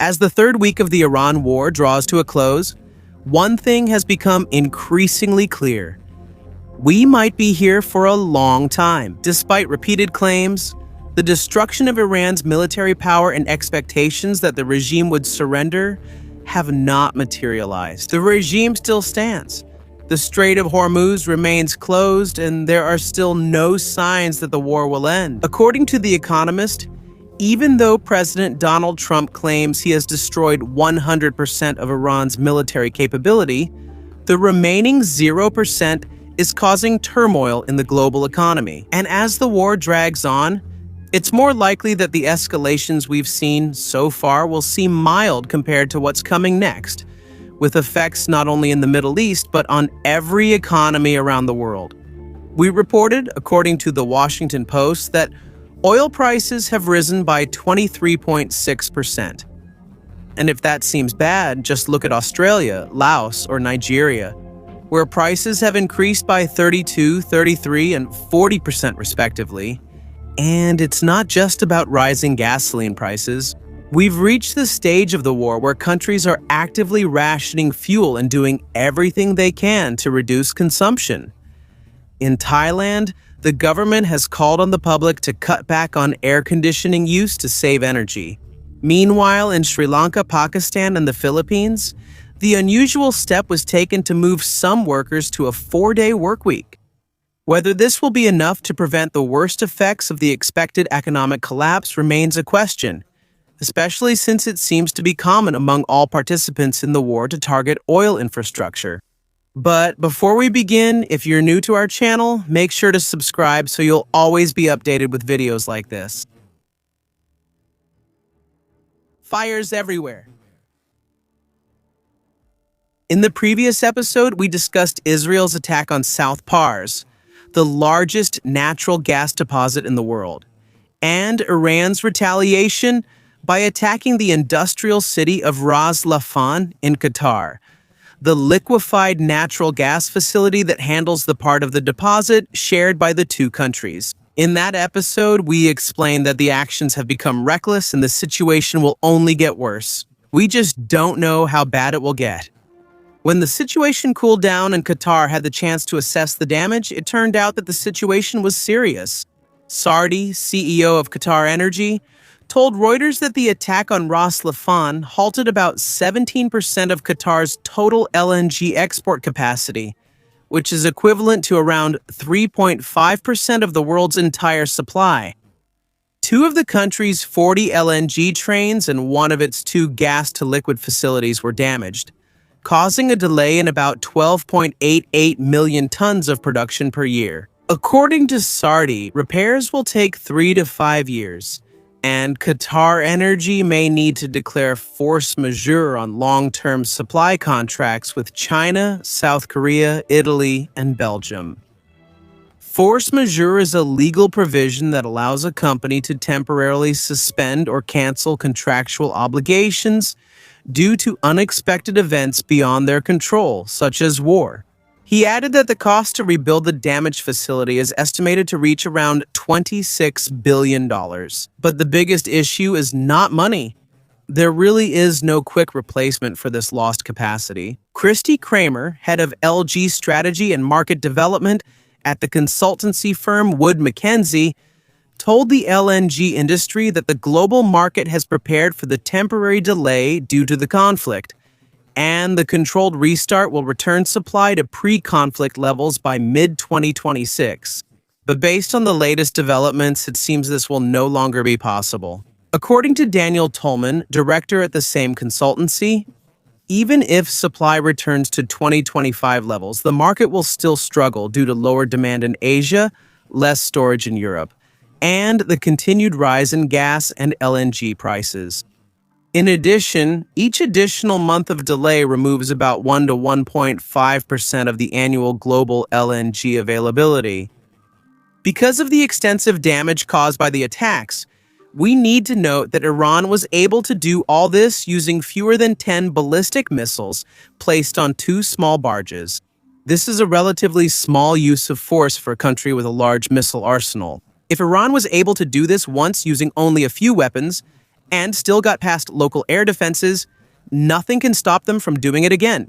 As the third week of the Iran war draws to a close, one thing has become increasingly clear. We might be here for a long time. Despite repeated claims, the destruction of Iran's military power and expectations that the regime would surrender have not materialized. The regime still stands. The Strait of Hormuz remains closed, and there are still no signs that the war will end. According to The Economist, even though President Donald Trump claims he has destroyed 100% of Iran's military capability, the remaining 0% is causing turmoil in the global economy. And as the war drags on, it's more likely that the escalations we've seen so far will seem mild compared to what's coming next, with effects not only in the Middle East, but on every economy around the world. We reported, according to the Washington Post, that oil prices have risen by 23.6%. And if that seems bad, just look at Australia, Laos, or Nigeria, where prices have increased by 32, 33, and 40% respectively. And it's not just about rising gasoline prices. We've reached the stage of the war where countries are actively rationing fuel and doing everything they can to reduce consumption. In Thailand, the government has called on the public to cut back on air conditioning use to save energy. Meanwhile, in Sri Lanka, Pakistan, and the Philippines, the unusual step was taken to move some workers to a 4-day workweek. Whether this will be enough to prevent the worst effects of the expected economic collapse remains a question, especially since it seems to be common among all participants in the war to target oil infrastructure. But before we begin, if you're new to our channel, make sure to subscribe so you'll always be updated with videos like this. Fires everywhere. In the previous episode, we discussed Israel's attack on South Pars, the largest natural gas deposit in the world, and Iran's retaliation by attacking the industrial city of Ras Laffan in Qatar, the liquefied natural gas facility that handles the part of the deposit shared by the two countries. In that episode, we explained that the actions have become reckless and the situation will only get worse. We just don't know how bad it will get. When the situation cooled down and Qatar had the chance to assess the damage, it turned out that the situation was serious. Sardi, CEO of Qatar Energy, told Reuters that the attack on Ras Laffan halted about 17% of Qatar's total LNG export capacity, which is equivalent to around 3.5% of the world's entire supply. 2 of the country's 40 LNG trains and 1 of its 2 gas-to-liquid facilities were damaged, causing a delay in about 12.88 million tons of production per year. According to Sardi, repairs will take 3 to 5 years, and Qatar Energy may need to declare force majeure on long-term supply contracts with China, South Korea, Italy, and Belgium. Force majeure is a legal provision that allows a company to temporarily suspend or cancel contractual obligations due to unexpected events beyond their control, such as war. He added that the cost to rebuild the damaged facility is estimated to reach around $26 billion. But the biggest issue is not money. There really is no quick replacement for this lost capacity. Christy Kramer, head of LG Strategy and Market Development at the consultancy firm Wood Mackenzie, told the LNG industry that the global market has prepared for the temporary delay due to the conflict, and the controlled restart will return supply to pre-conflict levels by mid-2026. But based on the latest developments, it seems this will no longer be possible. According to Daniel Tolman, director at the same consultancy, even if supply returns to 2025 levels, the market will still struggle due to lower demand in Asia, less storage in Europe, and the continued rise in gas and LNG prices. In addition, each additional month of delay removes about 1 to 1.5% of the annual global LNG availability. Because of the extensive damage caused by the attacks, we need to note that Iran was able to do all this using fewer than 10 ballistic missiles placed on 2 small barges. This is a relatively small use of force for a country with a large missile arsenal. If Iran was able to do this once using only a few weapons, and still got past local air defenses, nothing can stop them from doing it again,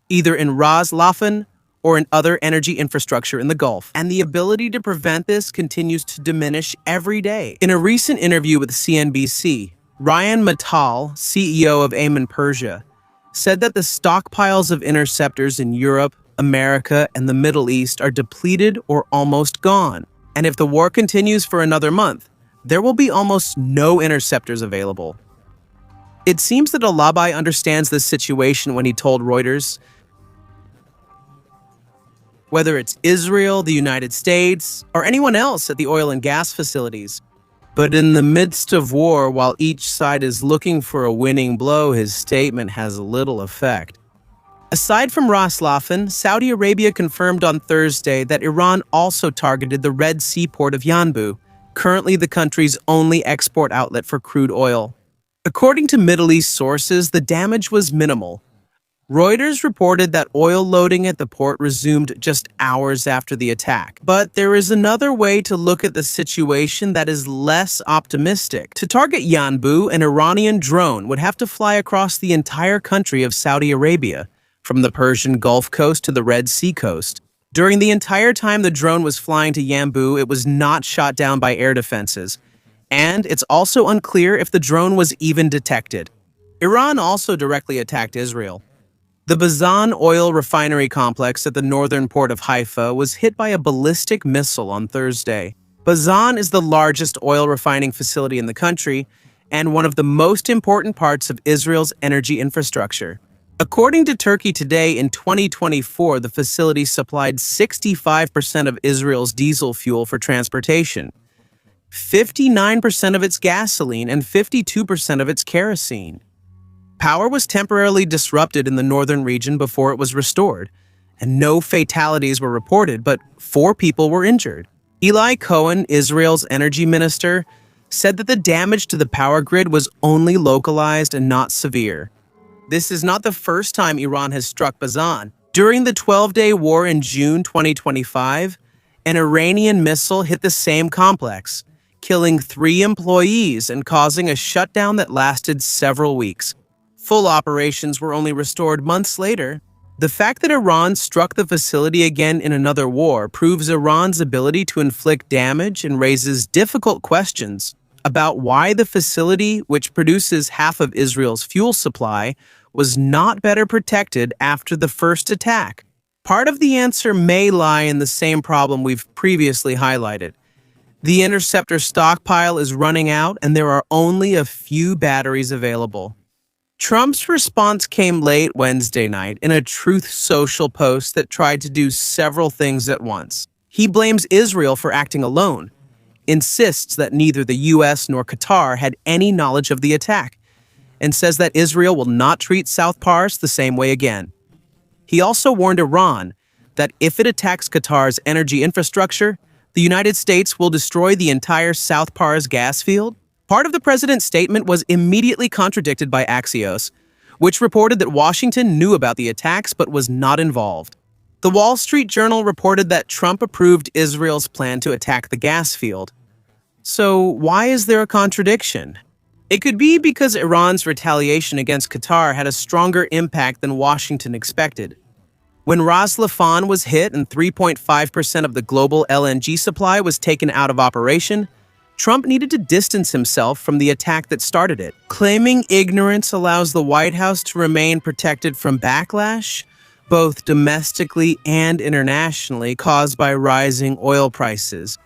either in Ras Laffan or in other energy infrastructure in the Gulf. And the ability to prevent this continues to diminish every day. In a recent interview with CNBC, Ryan Mittal, CEO of Amen Persia, said that the stockpiles of interceptors in Europe, America, and the Middle East are depleted or almost gone. And if the war continues for another month, there will be almost no interceptors available. It seems that Alabai understands this situation when he told Reuters, whether it's Israel, the United States, or anyone else at the oil and gas facilities. But in the midst of war, while each side is looking for a winning blow, his statement has little effect. Aside from Ras Laffan, Saudi Arabia confirmed on Thursday that Iran also targeted the Red Sea port of Yanbu, currently the country's only export outlet for crude oil. According to Middle East sources, the damage was minimal. Reuters reported that oil loading at the port resumed just hours after the attack. But there is another way to look at the situation that is less optimistic. To target Yanbu, an Iranian drone would have to fly across the entire country of Saudi Arabia, from the Persian Gulf coast to the Red Sea coast. During the entire time the drone was flying to Yanbu, it was not shot down by air defenses. And it's also unclear if the drone was even detected. Iran also directly attacked Israel. The Bazan oil refinery complex at the northern port of Haifa was hit by a ballistic missile on Thursday. Bazan is the largest oil refining facility in the country and one of the most important parts of Israel's energy infrastructure. According to Turkey Today, in 2024, the facility supplied 65% of Israel's diesel fuel for transportation, 59% of its gasoline, and 52% of its kerosene. Power was temporarily disrupted in the northern region before it was restored, and no fatalities were reported, but 4 people were injured. Eli Cohen, Israel's energy minister, said that the damage to the power grid was only localized and not severe. This is not the first time Iran has struck Bazan. During the 12-day war in June 2025, an Iranian missile hit the same complex, killing 3 employees and causing a shutdown that lasted several weeks. Full operations were only restored months later. The fact that Iran struck the facility again in another war proves Iran's ability to inflict damage and raises difficult questions about why the facility, which produces half of Israel's fuel supply, was not better protected after the first attack. Part of the answer may lie in the same problem we've previously highlighted. The interceptor stockpile is running out and there are only a few batteries available. Trump's response came late Wednesday night in a Truth Social post that tried to do several things at once. He blames Israel for acting alone, insists that neither the U.S. nor Qatar had any knowledge of the attack, and says that Israel will not treat South Pars the same way again. He also warned Iran that if it attacks Qatar's energy infrastructure, the United States will destroy the entire South Pars gas field. Part of the president's statement was immediately contradicted by Axios, which reported that Washington knew about the attacks but was not involved. The Wall Street Journal reported that Trump approved Israel's plan to attack the gas field. So why is there a contradiction? It could be because Iran's retaliation against Qatar had a stronger impact than Washington expected. When Ras Laffan was hit and 3.5% of the global LNG supply was taken out of operation, Trump needed to distance himself from the attack that started it. Claiming ignorance allows the White House to remain protected from backlash, both domestically and internationally, caused by rising oil prices.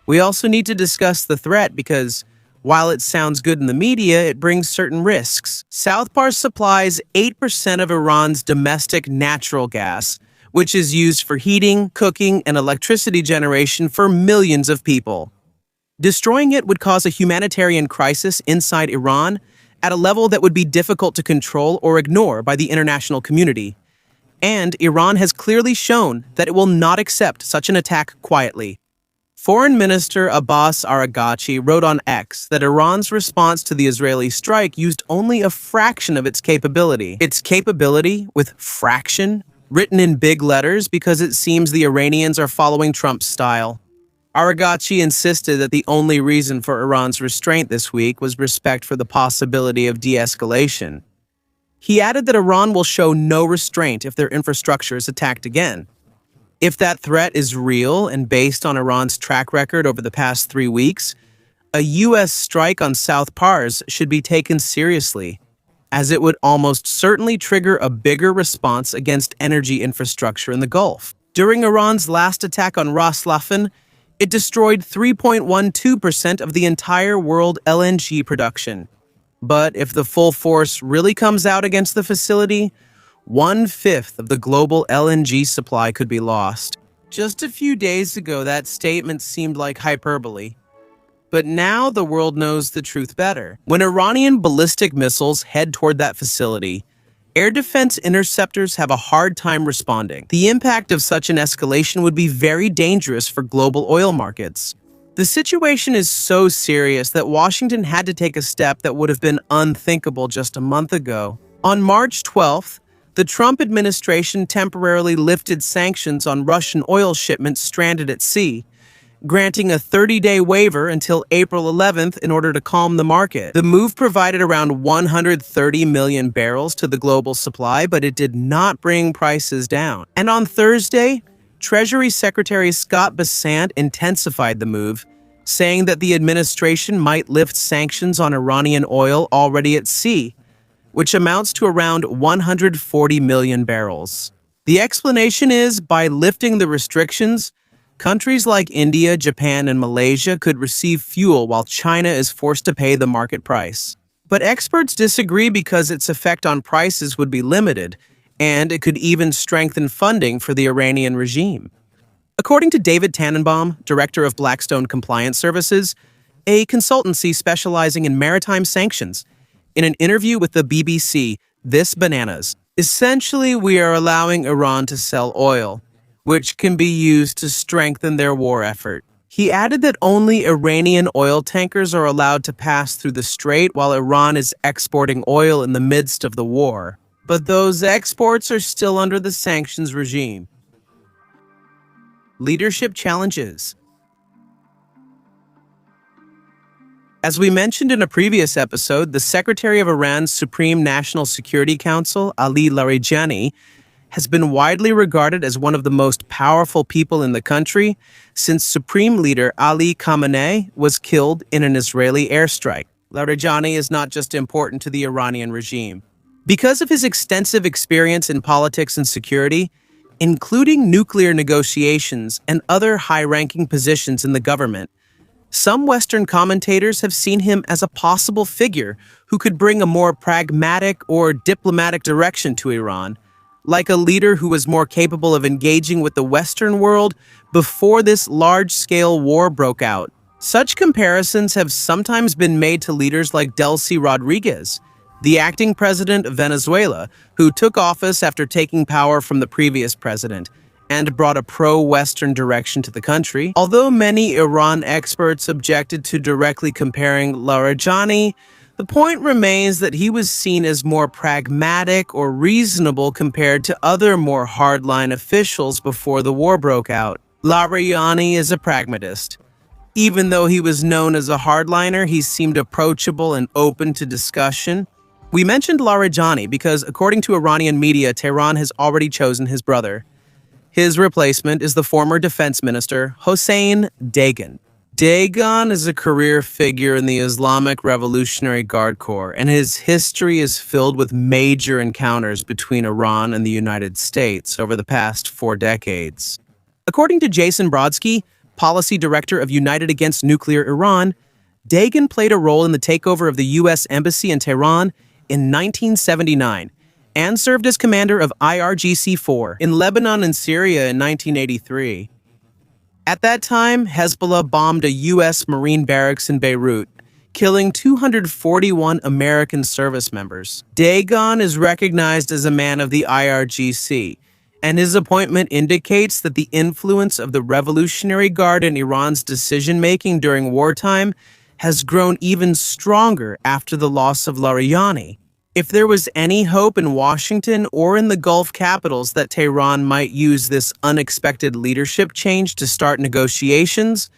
We also need to discuss the threat because, while it sounds good in the media, it brings certain risks. South Pars supplies 8% of Iran's domestic natural gas, which is used for heating, cooking, and electricity generation for millions of people. Destroying it would cause a humanitarian crisis inside Iran at a level that would be difficult to control or ignore by the international community. And Iran has clearly shown that it will not accept such an attack quietly. Foreign Minister Abbas Araghchi wrote on X that Iran's response to the Israeli strike used only a fraction of its capability. Its capability, with fraction, written in big letters because it seems the Iranians are following Trump's style. Aragachi insisted that the only reason for Iran's restraint this week was respect for the possibility of de-escalation. He added that Iran will show no restraint if their infrastructure is attacked again. If that threat is real and based on Iran's track record over the past 3 weeks, a U.S. strike on South Pars should be taken seriously, as it would almost certainly trigger a bigger response against energy infrastructure in the Gulf. During Iran's last attack on Ras Laffan, it destroyed 3.12% of the entire world LNG production. But if the full force really comes out against the facility, 1/5 of the global LNG supply could be lost. Just a few days ago, that statement seemed like hyperbole. But now the world knows the truth better. When Iranian ballistic missiles head toward that facility, air defense interceptors have a hard time responding. The impact of such an escalation would be very dangerous for global oil markets. The situation is so serious that Washington had to take a step that would have been unthinkable just a month ago. On March 12th, the Trump administration temporarily lifted sanctions on Russian oil shipments stranded at sea, granting a 30-day waiver until April 11th in order to calm the market. The move provided around 130 million barrels to the global supply, but it did not bring prices down. And on Thursday, Treasury Secretary Scott Bessent intensified the move, saying that the administration might lift sanctions on Iranian oil already at sea, which amounts to around 140 million barrels. The explanation is, by lifting the restrictions, countries like India, Japan, and Malaysia could receive fuel while China is forced to pay the market price. But experts disagree because its effect on prices would be limited, and it could even strengthen funding for the Iranian regime. According to David Tannenbaum, director of Blackstone Compliance Services, a consultancy specializing in maritime sanctions, in an interview with the BBC, "This Bananas," essentially we are allowing Iran to sell oil, which can be used to strengthen their war effort. He added that only Iranian oil tankers are allowed to pass through the strait while Iran is exporting oil in the midst of the war. But those exports are still under the sanctions regime. Leadership challenges. As we mentioned in a previous episode, the Secretary of Iran's Supreme National Security Council, Ali Larijani, has been widely regarded as one of the most powerful people in the country since Supreme Leader Ali Khamenei was killed in an Israeli airstrike. Larijani is not just important to the Iranian regime. Because of his extensive experience in politics and security, including nuclear negotiations and other high-ranking positions in the government, some Western commentators have seen him as a possible figure who could bring a more pragmatic or diplomatic direction to Iran, like a leader who was more capable of engaging with the Western world before this large-scale war broke out. Such comparisons have sometimes been made to leaders like Delcy Rodriguez, the acting president of Venezuela, who took office after taking power from the previous president and brought a pro-Western direction to the country. Although many Iran experts objected to directly comparing Larijani, the point remains that he was seen as more pragmatic or reasonable compared to other more hardline officials before the war broke out. Larijani is a pragmatist. Even though he was known as a hardliner, he seemed approachable and open to discussion. We mentioned Larijani because, according to Iranian media, Tehran has already chosen his brother. His replacement is the former defense minister, Hossein Dagan. Dagan is a career figure in the Islamic Revolutionary Guard Corps, and his history is filled with major encounters between Iran and the United States over the past 4 decades. According to Jason Brodsky, policy director of United Against Nuclear Iran, Dagan played a role in the takeover of the U.S. Embassy in Tehran in 1979 and served as commander of IRGC-4 in Lebanon and Syria in 1983. At that time, Hezbollah bombed a U.S. Marine barracks in Beirut, killing 241 American service members. Dagan is recognized as a man of the IRGC, and his appointment indicates that the influence of the Revolutionary Guard in Iran's decision-making during wartime has grown even stronger after the loss of Larijani. If there was any hope in Washington or in the Gulf capitals that Tehran might use this unexpected leadership change to start negotiations,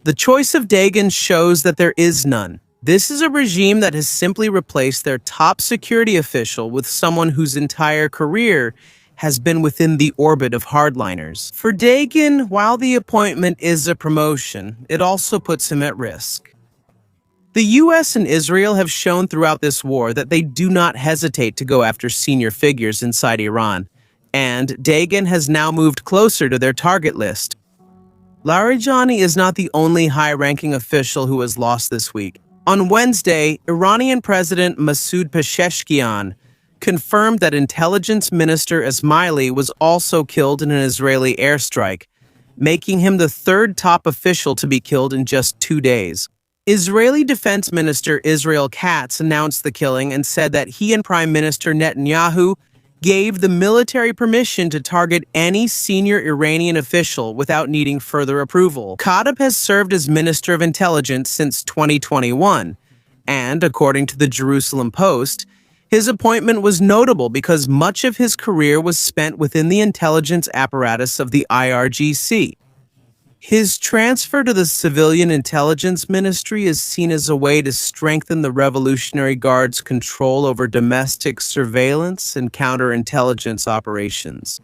The choice of Dagon shows that there is none. This is a regime that has simply replaced their top security official with someone whose entire career has been within the orbit of hardliners. For Dagon, while the appointment is a promotion, it also puts him at risk. The US and Israel have shown throughout this war that they do not hesitate to go after senior figures inside Iran, and Dagon has now moved closer to their target list. Larijani is not the only high-ranking official who has lost this week. On Wednesday, Iranian President Masoud Pezeshkian confirmed that Intelligence Minister Ismaili was also killed in an Israeli airstrike, making him the third top official to be killed in just 2 days. Israeli Defense Minister Israel Katz announced the killing and said that he and Prime Minister Netanyahu gave the military permission to target any senior Iranian official without needing further approval. Kadab has served as Minister of Intelligence since 2021, and according to the Jerusalem Post, his appointment was notable because much of his career was spent within the intelligence apparatus of the IRGC. His transfer to the Civilian Intelligence Ministry is seen as a way to strengthen the Revolutionary Guard's control over domestic surveillance and counterintelligence operations.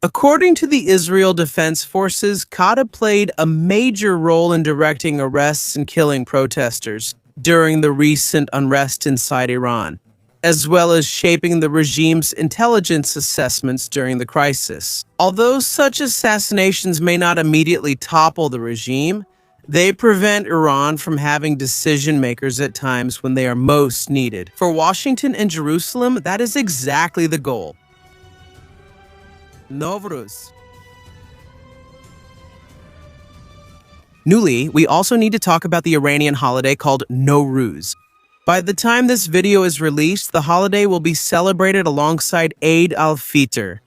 According to the Israel Defense Forces, Kadab played a major role in directing arrests and killing protesters during the recent unrest inside Iran, as well as shaping the regime's intelligence assessments during the crisis. Although such assassinations may not immediately topple the regime, they prevent Iran from having decision-makers at times when they are most needed. For Washington and Jerusalem, that is exactly the goal. Nowruz. Newly, we also need to talk about the Iranian holiday called Nowruz. By the time this video is released, the holiday will be celebrated alongside Eid al-Fitr,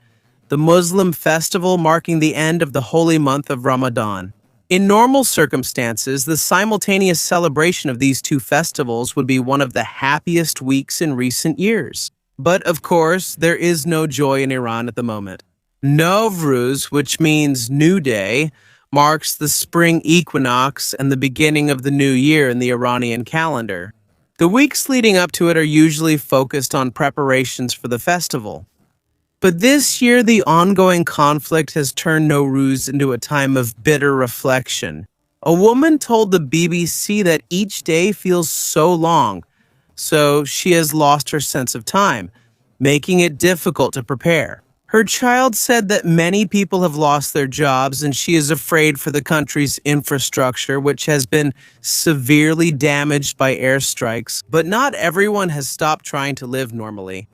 the Muslim festival marking the end of the holy month of Ramadan. In normal circumstances, the simultaneous celebration of these two festivals would be one of the happiest weeks in recent years. But of course, there is no joy in Iran at the moment. Nowruz, which means new day, marks the spring equinox and the beginning of the new year in the Iranian calendar. The weeks leading up to it are usually focused on preparations for the festival. But this year, the ongoing conflict has turned Nowruz into a time of bitter reflection. A woman told the BBC that each day feels so long, so she has lost her sense of time, making it difficult to prepare. Her child said that many people have lost their jobs and she is afraid for the country's infrastructure, which has been severely damaged by airstrikes. But not everyone has stopped trying to live normally.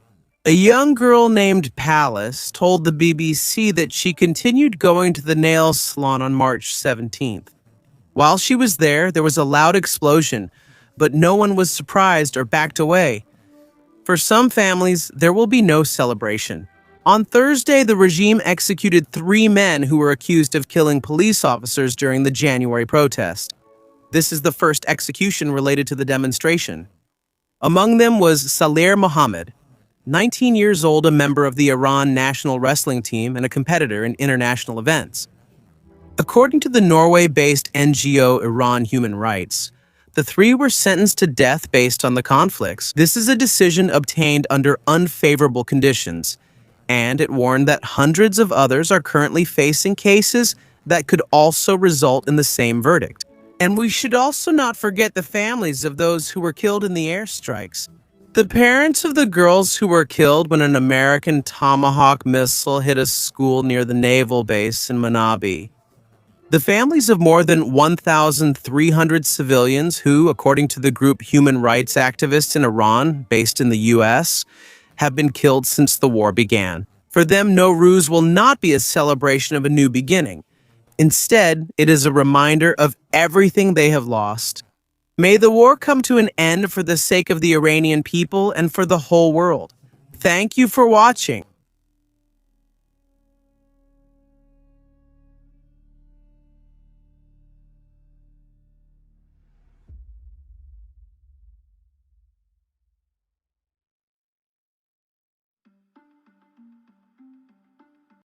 A young girl named Palace told the BBC that she continued going to the nail salon on March 17th. While she was there was a loud explosion, but no one was surprised or backed away. For some families, there will be no celebration. On Thursday, the regime executed 3 men who were accused of killing police officers during the January protest. This is the first execution related to the demonstration. Among them was Salir Mohammed, 19 years old, a member of the Iran national wrestling team and a competitor in international events. According to the Norway-based NGO Iran Human Rights, the 3 were sentenced to death based on the conflicts. This is a decision obtained under unfavorable conditions, and it warned that hundreds of others are currently facing cases that could also result in the same verdict. And we should also not forget the families of those who were killed in the airstrikes. The parents of the girls who were killed when an American Tomahawk missile hit a school near the naval base in Manabi. The families of more than 1,300 civilians who, according to the group Human Rights Activists in Iran, based in the US, have been killed since the war began. For them, Nowruz will not be a celebration of a new beginning. Instead, it is a reminder of everything they have lost. May the war come to an end for the sake of the Iranian people and for the whole world. Thank you for watching.